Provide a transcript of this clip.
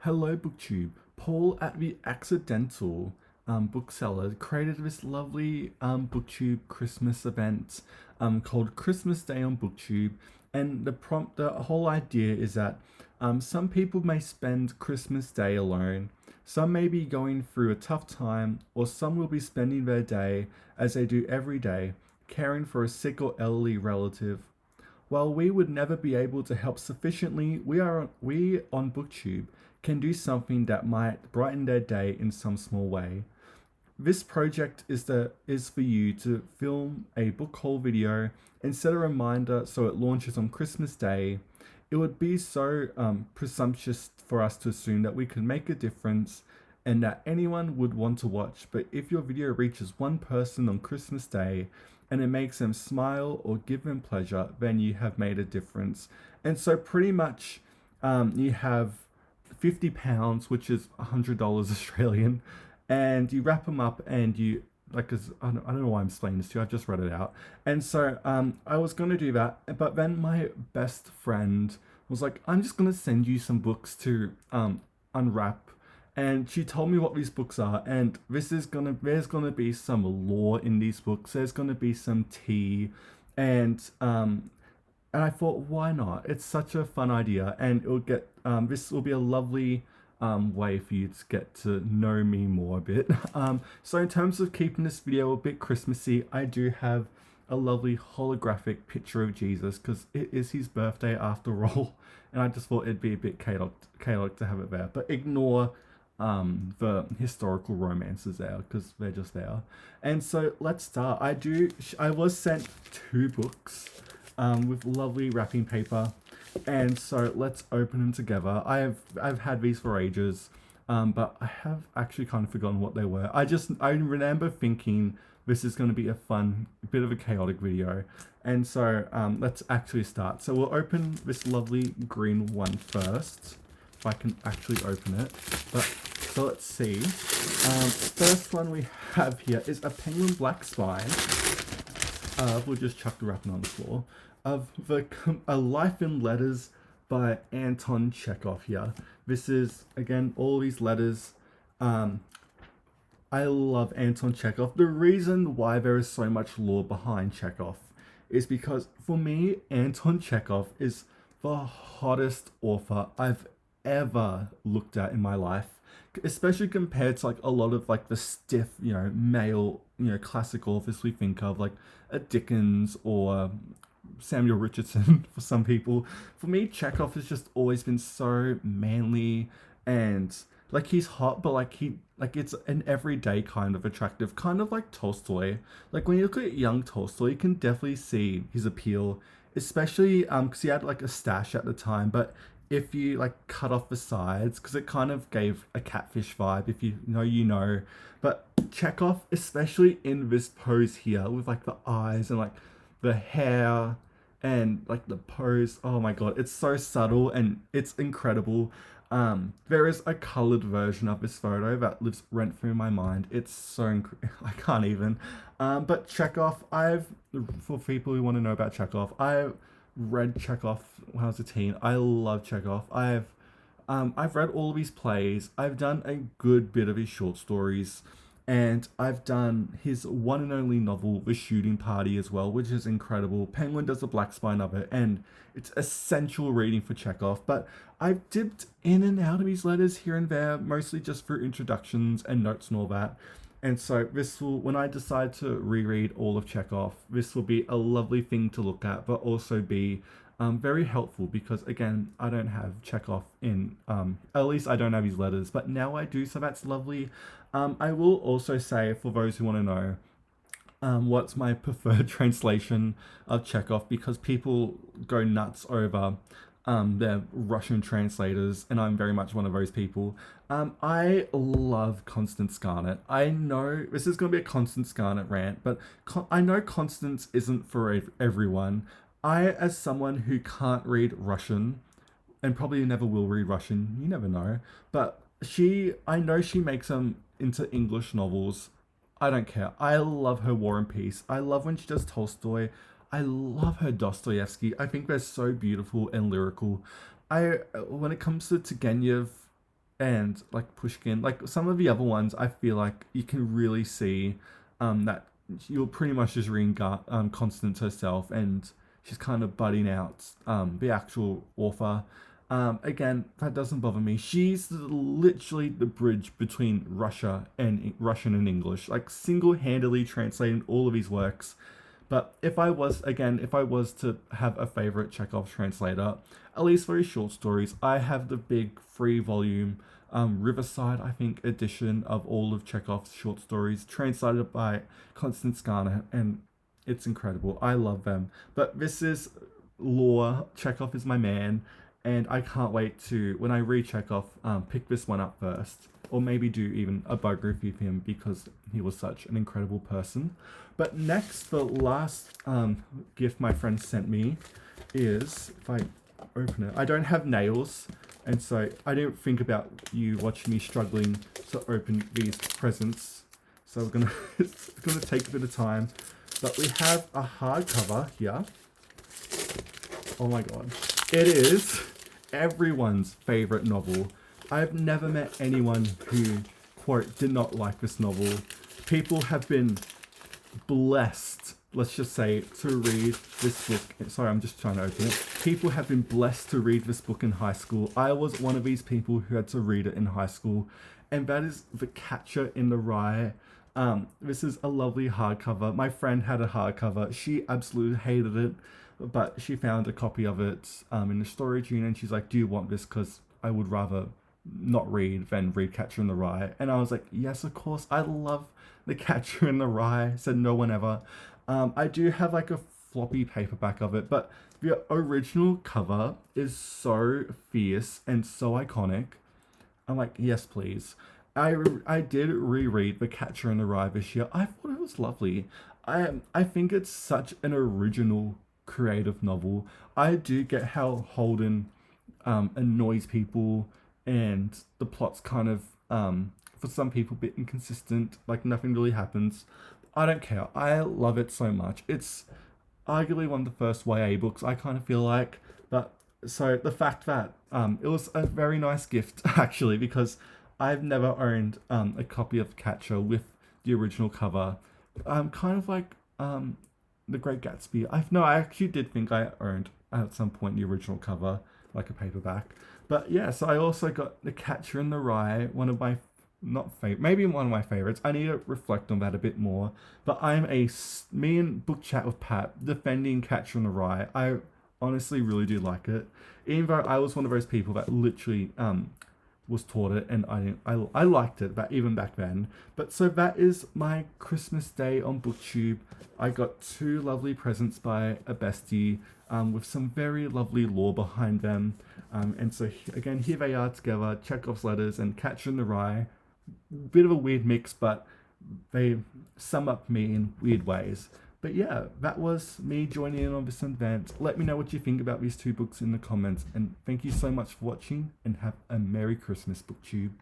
Hello, BookTube. Paul at the Accidental Bookseller created this lovely BookTube Christmas event called Christmas Day on BookTube. And the whole idea is that some people may spend Christmas Day alone, some may be going through a tough time, or some will be spending their day, as they do every day, caring for a sick or elderly relative. While we would never be able to help sufficiently, we on BookTube can do something that might brighten their day in some small way. This project is for you to film a book haul video and set a reminder so it launches on Christmas Day. It would be so presumptuous for us to assume that we could make a difference and that anyone would want to watch. But if your video reaches one person on Christmas Day and it makes them smile or give them pleasure, then you have made a difference. And so, pretty much, you have £50, which is $100 Australian, and you wrap them up and you like, cause I don't know why I'm explaining this to you. I've just read it out, and so I was gonna do that, but then my best friend was like, "I'm just gonna send you some books to unwrap." And she told me what these books are, and there's gonna be some lore in these books. There's gonna be some tea, and and I thought, why not? It's such a fun idea, and this will be a lovely way for you to get to know me more a bit. So in terms of keeping this video a bit Christmassy, I do have a lovely holographic picture of Jesus because it is his birthday after all, and I just thought it'd be a bit chaotic to have it there. But ignore the historical romances there because they're just there. And so let's start. I was sent two books with lovely wrapping paper, and so let's open them together. I've had these for ages, but I have actually kind of forgotten what they were. I remember thinking this is going to be a fun, bit of a chaotic video, and so let's actually start. So we'll open this lovely green one first, if I can actually open it. But so let's see. First one we have here is a penguin black spine. We'll just chuck the wrapping on the floor. Of A Life in Letters by Anton Chekhov here. This is, again, all these letters. I love Anton Chekhov. The reason why there is so much lore behind Chekhov is because, for me, Anton Chekhov is the hottest author I've ever looked at in my life, especially compared to like a lot of like the stiff, male, classic authors we think of, like a Dickens or Samuel Richardson for some people. For me, Chekhov has just always been so manly, and like he's hot, but it's an everyday kind of attractive, kind of like Tolstoy. Like when you look at young Tolstoy, you can definitely see his appeal, especially because he had like a stash at the time. But if you like cut off the sides, because it kind of gave a catfish vibe, if you know, you know. But Chekhov, especially in this pose here, with like the eyes and like the hair and like the pose, oh my god, it's so subtle and it's incredible. There is a colored version of this photo that lives rent free in my mind. It's I can't even. But Chekhov, for people who want to know about Chekhov, I've read Chekhov when I was a teen. I love Chekhov. I've read all of his plays. I've done a good bit of his short stories, and I've done his one and only novel, The Shooting Party, as well, which is incredible. Penguin does a black spine of it, and it's essential reading for Chekhov. But I've dipped in and out of his letters here and there, mostly just through introductions and notes and all that. And so when I decide to reread all of Chekhov, this will be a lovely thing to look at, but also be very helpful because, again, I don't have Chekhov at least I don't have his letters, but now I do, so that's lovely. I will also say, for those who want to know, what's my preferred translation of Chekhov, because people go nuts over their Russian translators, and I'm very much one of those people. I love Constance Garnett. I know this is going to be a Constance Garnett rant, but I know Constance isn't for everyone. As someone who can't read Russian, and probably never will read Russian, you never know, but I know she makes them into English novels. I don't care. I love her War and Peace. I love when she does Tolstoy. I love her Dostoevsky. I think they're so beautiful and lyrical. When it comes to Turgenev, and like Pushkin. Like some of the other ones, I feel like you can really see that you're pretty much just reading Constance herself, and she's kind of budding out the actual author. Again, that doesn't bother me. She's literally the bridge between Russian and English, like single-handedly translating all of his works. But if I was to have a favorite Chekhov translator, at least for his short stories, I have the big 3 volume Riverside, I think, edition of all of Chekhov's short stories, translated by Constance Garner, and it's incredible. I love them. But this is lore. Chekhov is my man, and I can't wait to, when I read Chekhov, pick this one up first, or maybe do even a biography of him because he was such an incredible person. But next, the last gift my friend sent me is, if I open it, I don't have nails, and so I didn't think about you watching me struggling to open these presents. So we're gonna it's gonna take a bit of time, but we have a hardcover here. Oh my god, it is everyone's favorite novel. I've never met anyone who, quote, did not like this novel. People have been blessed, let's just say, to read this book. Sorry, I'm just trying to open it. People have been blessed to read this book in high school. I was one of these people who had to read it in high school, and that is The Catcher in the Rye. This is a lovely hardcover. My friend had a hardcover. She absolutely hated it, but she found a copy of it in the storage unit, and she's like, do you want this? Because I would rather not read than read Catcher in the Rye. And I was like, yes, of course. I love The Catcher in the Rye, said no one ever. I do have like a floppy paperback of it, but the original cover is so fierce and so iconic. I'm like, yes, please. I did reread The Catcher in the Rye this year. I thought it was lovely. I think it's such an original creative novel. I do get how Holden annoys people, and the plot's kind of for some people a bit inconsistent, like nothing really happens. I don't care. I love it so much. It's arguably one of the first YA books, I kind of feel like. But so the fact that it was a very nice gift actually, because I've never owned a copy of Catcher with the original cover. Kind of like The Great Gatsby. I actually did think I owned at some point the original cover, like a paperback. But yeah, so I also got The Catcher in the Rye, one of my maybe one of my favorites. I need to reflect on that a bit more. But me and Book Chat with Pat defending Catcher in the Rye. I honestly really do like it, even though I was one of those people that literally was taught it, and I liked it, but even back then. But so that is my Christmas day on BookTube. I got 2 lovely presents by a bestie with some very lovely lore behind them. And so again, here they are together, Chekhov's Letters and Catcher in the Rye. Bit of a weird mix, but they sum up me in weird ways. But yeah, that was me joining in on this event. Let me know what you think about these 2 books in the comments, and thank you so much for watching, and have a Merry Christmas, BookTube.